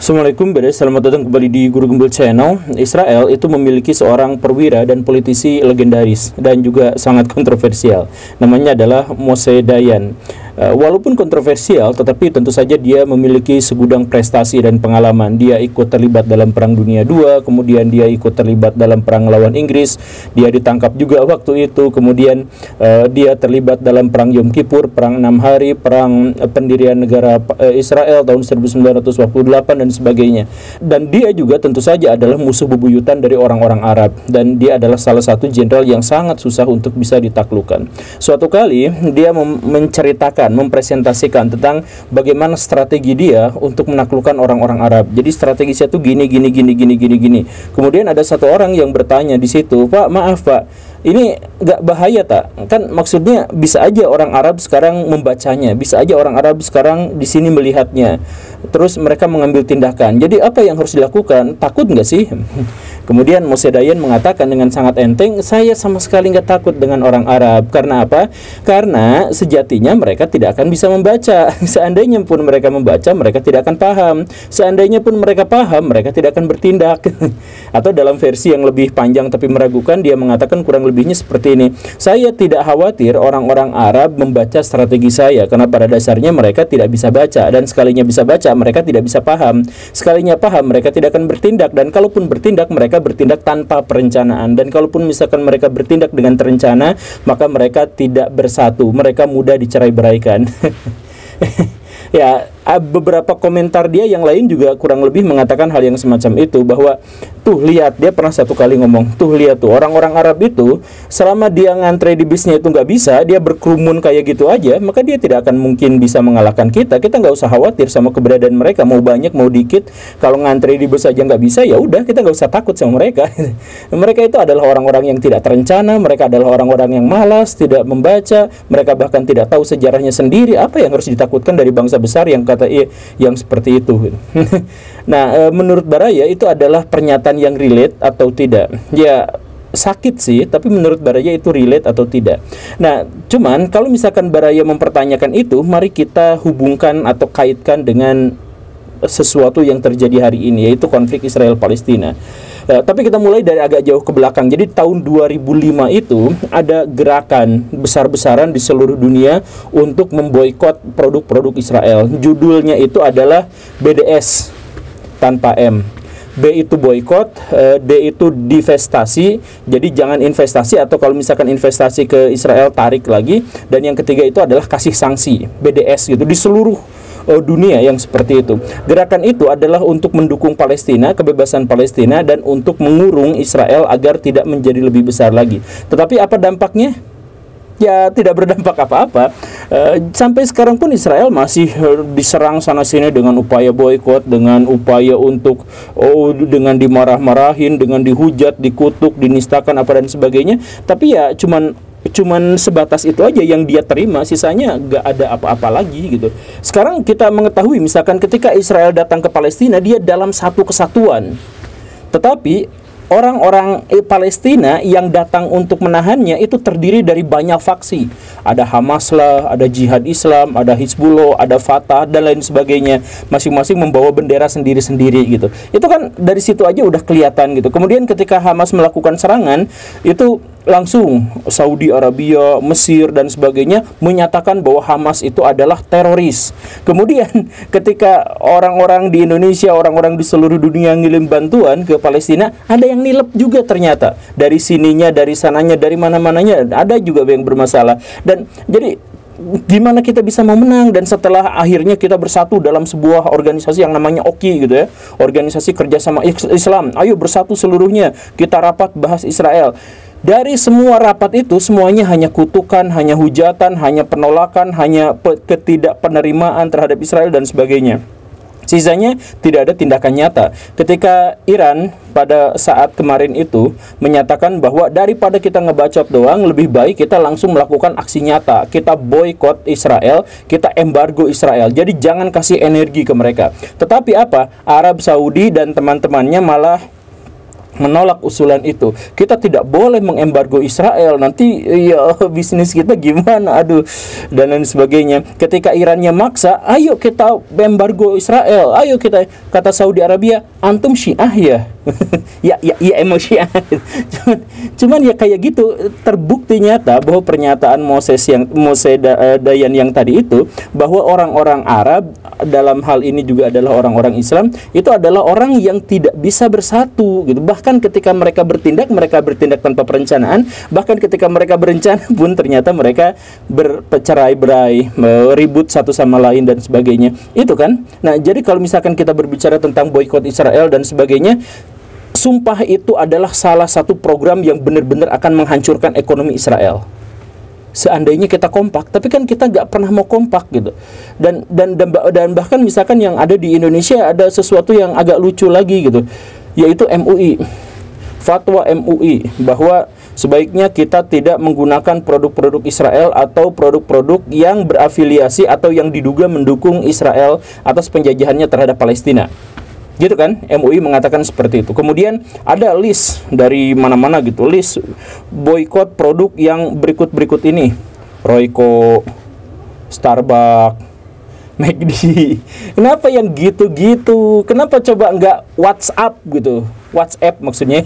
Assalamualaikum, selamat datang kembali di Guru Gembel Channel. Israel itu memiliki seorang perwira dan politisi legendaris dan juga sangat kontroversial. Namanya adalah Moshe Dayan. Walaupun kontroversial, tetapi tentu saja dia memiliki segudang prestasi dan pengalaman. Dia ikut terlibat dalam Perang Dunia II, kemudian dia ikut terlibat dalam Perang melawan Inggris. Dia ditangkap juga waktu itu, kemudian dia terlibat dalam Perang Yom Kippur, Perang 6 Hari, Perang Pendirian Negara Israel tahun 1948 dan sebagainya. Dan dia juga tentu saja adalah musuh bebuyutan dari orang-orang Arab, dan dia adalah salah satu jenderal yang sangat susah untuk bisa ditaklukkan. Suatu kali dia mempresentasikan tentang bagaimana strategi dia untuk menaklukkan orang-orang Arab. Jadi strategisnya tuh gini. Kemudian ada satu orang yang bertanya di situ, "Pak, maaf Pak, ini gak bahaya tak? Kan maksudnya bisa aja orang Arab sekarang membacanya, bisa aja orang Arab sekarang di sini melihatnya, terus mereka mengambil tindakan. Jadi apa yang harus dilakukan? Takut nggak sih?" Kemudian Moshe Dayan mengatakan dengan sangat enteng, "Saya sama sekali nggak takut dengan orang Arab. Karena apa? Karena sejatinya mereka tidak akan bisa membaca. Seandainya pun mereka membaca, mereka tidak akan paham. Seandainya pun mereka paham, mereka tidak akan bertindak." Atau dalam versi yang lebih panjang tapi meragukan, dia mengatakan kurang lebihnya seperti ini, "Saya tidak khawatir orang-orang Arab membaca strategi saya, karena pada dasarnya mereka tidak bisa baca, dan sekalinya bisa baca, mereka tidak bisa paham. Sekalinya paham, mereka tidak akan bertindak, dan kalaupun bertindak, mereka bertindak tanpa perencanaan, dan kalaupun misalkan mereka bertindak dengan terencana, maka mereka tidak bersatu, mereka mudah dicerai-beraikan." Ya, beberapa komentar dia yang lain juga kurang lebih mengatakan hal yang semacam itu, bahwa tuh lihat, dia pernah satu kali ngomong, tuh lihat tuh orang-orang Arab itu selama dia ngantre di bisnya itu nggak bisa, dia berkerumun kayak gitu aja, maka dia tidak akan mungkin bisa mengalahkan kita. Kita nggak usah khawatir sama keberadaan mereka, mau banyak mau dikit. Kalau ngantre di bus aja nggak bisa, ya udah, kita nggak usah takut sama mereka. Mereka itu adalah orang-orang yang tidak terencana, mereka adalah orang-orang yang malas, tidak membaca, mereka bahkan tidak tahu sejarahnya sendiri. Apa yang harus ditakutkan dari bangsa besar yang kata yang seperti itu? Nah, menurut Baraya itu adalah pernyataan yang relate atau tidak? Ya, sakit sih, tapi menurut Baraya itu relate atau tidak. Nah, cuman kalau misalkan Baraya mempertanyakan itu, mari kita hubungkan atau kaitkan dengan sesuatu yang terjadi hari ini, yaitu konflik Israel-Palestina. Tapi kita mulai dari agak jauh ke belakang. Jadi tahun 2005 itu ada gerakan besar-besaran di seluruh dunia untuk memboikot produk-produk Israel. Judulnya itu adalah BDS tanpa M. B itu boikot, D itu divestasi. Jadi jangan investasi, atau kalau misalkan investasi ke Israel tarik lagi. Dan yang ketiga itu adalah kasih sanksi, BDS gitu, di seluruh dunia yang seperti itu. Gerakan itu adalah untuk mendukung Palestina, kebebasan Palestina, dan untuk mengurung Israel agar tidak menjadi lebih besar lagi. Tetapi apa dampaknya? Ya, tidak berdampak apa-apa. Sampai sekarang pun Israel masih diserang sana-sini dengan upaya boikot, dengan upaya untuk dengan dimarah-marahin, dengan dihujat, dikutuk, dinistakan apa dan sebagainya. Tapi ya cuman sebatas itu aja yang dia terima, sisanya gak ada apa-apa lagi gitu. Sekarang kita mengetahui misalkan ketika Israel datang ke Palestina, dia dalam satu kesatuan. Tetapi orang-orang Palestina yang datang untuk menahannya itu terdiri dari banyak faksi. Ada Hamas lah, ada Jihad Islam, ada Hizbullah, ada Fatah, dan lain sebagainya. Masing-masing membawa bendera sendiri-sendiri gitu. Itu kan dari situ aja udah kelihatan gitu. Kemudian ketika Hamas melakukan serangan, itu langsung Saudi Arabia, Mesir, dan sebagainya menyatakan bahwa Hamas itu adalah teroris. Kemudian ketika orang-orang di Indonesia, orang-orang di seluruh dunia ngirim bantuan ke Palestina, ada yang nilep juga ternyata. Dari sininya, dari sananya, dari mana-mananya, ada juga yang bermasalah. Dan jadi gimana kita bisa memenang? Dan setelah akhirnya kita bersatu dalam sebuah organisasi yang namanya OKI gitu ya, Organisasi Kerjasama Islam, ayo bersatu seluruhnya, kita rapat bahas Israel. Dari semua rapat itu, semuanya hanya kutukan, hanya hujatan, hanya penolakan, hanya ketidakpenerimaan terhadap Israel dan sebagainya. Sisanya tidak ada tindakan nyata. Ketika Iran pada saat kemarin itu menyatakan bahwa daripada kita ngebacot doang, lebih baik kita langsung melakukan aksi nyata. Kita boykot Israel, kita embargo Israel. Jadi jangan kasih energi ke mereka. Tetapi apa? Arab Saudi dan teman-temannya malah menolak usulan itu. Kita tidak boleh mengembargo Israel, nanti ya bisnis kita gimana, aduh, dan lain sebagainya. Ketika Irannya maksa, ayo kita embargo Israel, ayo kita, kata Saudi Arabia, antum Syiah ya. ya emang Syiah. cuman ya kayak gitu, terbukti nyata bahwa pernyataan Moses Dayan yang tadi itu, bahwa orang-orang Arab dalam hal ini juga adalah orang-orang Islam, itu adalah orang yang tidak bisa bersatu gitu. Bahkan ketika mereka bertindak tanpa perencanaan. Bahkan ketika mereka berencana pun ternyata mereka bercerai-berai, ribut satu sama lain dan sebagainya. Itu kan. Nah, jadi kalau misalkan kita berbicara tentang boikot Israel dan sebagainya, sumpah itu adalah salah satu program yang benar-benar akan menghancurkan ekonomi Israel. Seandainya kita kompak, tapi kan kita nggak pernah mau kompak gitu. Dan bahkan misalkan yang ada di Indonesia ada sesuatu yang agak lucu lagi gitu, yaitu MUI, fatwa MUI bahwa sebaiknya kita tidak menggunakan produk-produk Israel atau produk-produk yang berafiliasi atau yang diduga mendukung Israel atas penjajahannya terhadap Palestina. Gitu kan, MUI mengatakan seperti itu. Kemudian ada list dari mana-mana gitu, list boykot produk yang berikut ini: Royco, Starbucks, McD. Kenapa yang gitu-gitu? Kenapa coba nggak WhatsApp gitu? WhatsApp maksudnya.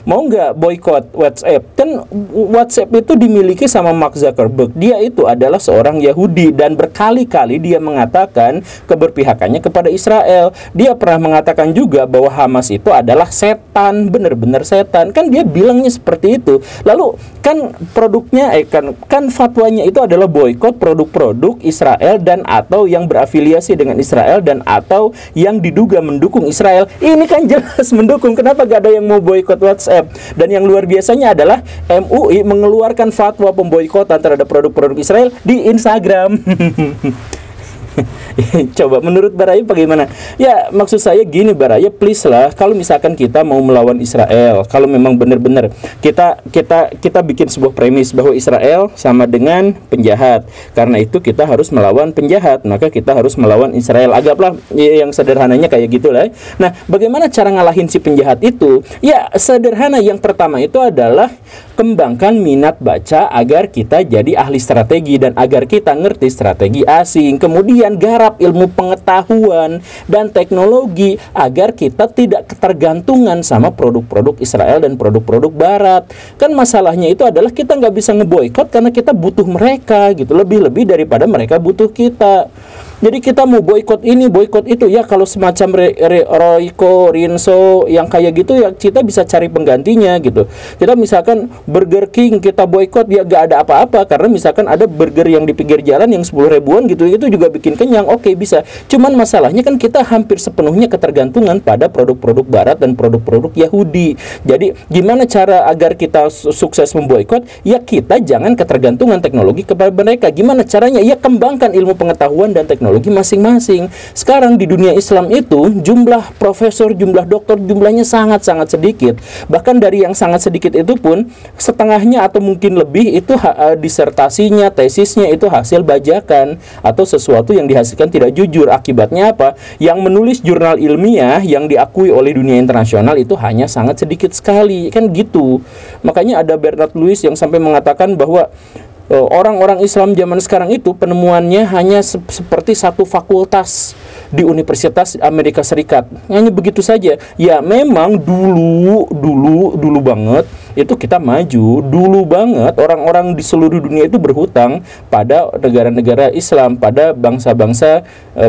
Mau nggak boykot WhatsApp? Kan WhatsApp itu dimiliki sama Mark Zuckerberg. Dia itu adalah seorang Yahudi dan berkali-kali dia mengatakan keberpihakannya kepada Israel. Dia pernah mengatakan juga bahwa Hamas itu adalah setan, benar-benar setan. Kan dia bilangnya seperti itu. Lalu kan produknya kan fatwanya itu adalah boykot produk-produk Israel dan atau yang berafiliasi dengan Israel dan atau yang diduga mendukung Israel. Ini kan jelas mendukung. Kenapa gak ada yang mau boikot WhatsApp? Dan yang luar biasanya adalah MUI mengeluarkan fatwa pemboikotan terhadap produk-produk Israel di Instagram. Coba menurut Baraya bagaimana? Ya maksud saya gini Baraya, please lah, kalau misalkan kita mau melawan Israel, kalau memang benar-benar kita bikin sebuah premis bahwa Israel sama dengan penjahat, karena itu kita harus melawan penjahat, maka kita harus melawan Israel. Anggaplah yang sederhananya kayak gitulah. Nah, bagaimana cara ngalahin si penjahat itu? Ya sederhana, yang pertama itu adalah kembangkan minat baca agar kita jadi ahli strategi dan agar kita ngerti strategi asing. Kemudian garap ilmu pengetahuan dan teknologi agar kita tidak ketergantungan sama produk-produk Israel dan produk-produk Barat. Kan masalahnya itu adalah kita nggak bisa ngeboikot karena kita butuh mereka gitu, lebih-lebih daripada mereka butuh kita. Jadi kita mau boikot ini, boikot itu, ya kalau semacam Royco, Rinso yang kayak gitu ya kita bisa cari penggantinya gitu. Kita misalkan Burger King kita boikot, ya gak ada apa-apa karena misalkan ada burger yang di pinggir jalan yang 10 ribuan gitu, itu juga bikin kenyang, oke bisa. Cuman masalahnya kan kita hampir sepenuhnya ketergantungan pada produk-produk Barat dan produk-produk Yahudi. Jadi gimana cara agar kita sukses memboikot? Ya kita jangan ketergantungan teknologi kepada mereka. Gimana caranya? Ya kembangkan ilmu pengetahuan dan teknologi masing-masing. Sekarang di dunia Islam itu jumlah profesor, jumlah dokter, jumlahnya sangat-sangat sedikit. Bahkan dari yang sangat sedikit itu pun setengahnya atau mungkin lebih itu disertasinya, tesisnya itu hasil bajakan atau sesuatu yang dihasilkan tidak jujur. Akibatnya apa? Yang menulis jurnal ilmiah yang diakui oleh dunia internasional itu hanya sangat sedikit sekali. Kan gitu. Makanya ada Bernard Lewis yang sampai mengatakan bahwa orang-orang Islam zaman sekarang itu penemuannya hanya seperti satu fakultas di Universitas Amerika Serikat. Hanya begitu saja. Ya memang dulu banget itu kita maju. Dulu banget orang-orang di seluruh dunia itu berhutang pada negara-negara Islam, pada bangsa-bangsa,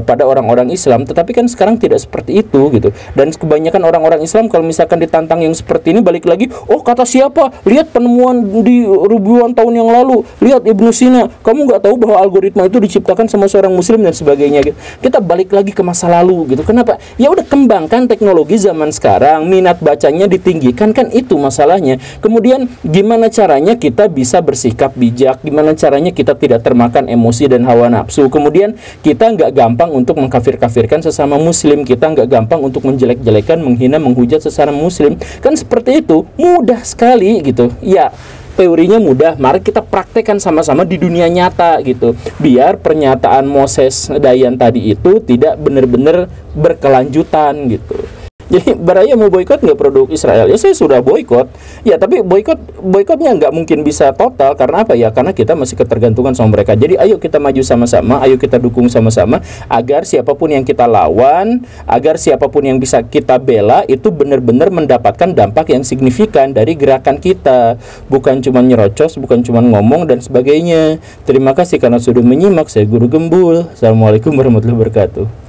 pada orang-orang Islam. Tetapi kan sekarang tidak seperti itu gitu. Dan kebanyakan orang-orang Islam kalau misalkan ditantang yang seperti ini, balik lagi, oh kata siapa? Lihat penemuan di ribuan tahun yang lalu. Lihat Ibnu Sina. Kamu nggak tahu bahwa algoritma itu diciptakan sama seorang Muslim dan sebagainya gitu. Kita balik lagi ke masa lalu gitu. Kenapa? Ya udah kembangkan teknologi zaman sekarang, minat bacanya ditinggikan, kan itu masalahnya. Kemudian gimana caranya kita bisa bersikap bijak, gimana caranya kita tidak termakan emosi dan hawa nafsu. Kemudian kita nggak gampang untuk mengkafir-kafirkan sesama Muslim, kita nggak gampang untuk menjelek-jelekan, menghina, menghujat sesama Muslim. Kan seperti itu, mudah sekali gitu. Ya teorinya mudah, mari kita praktekkan sama-sama di dunia nyata gitu. Biar pernyataan Moses Dayan tadi itu tidak benar-benar berkelanjutan gitu. Jadi Baraya mau boikot nggak produk Israel? Ya saya sudah boikot. Ya tapi boikotnya nggak mungkin bisa total karena apa ya? Karena kita masih ketergantungan sama mereka. Jadi ayo kita maju sama-sama, ayo kita dukung sama-sama agar siapapun yang kita lawan, agar siapapun yang bisa kita bela itu benar-benar mendapatkan dampak yang signifikan dari gerakan kita. Bukan cuma nyerocos, bukan cuma ngomong dan sebagainya. Terima kasih karena sudah menyimak. Saya Guru Gembul. Assalamualaikum warahmatullahi wabarakatuh.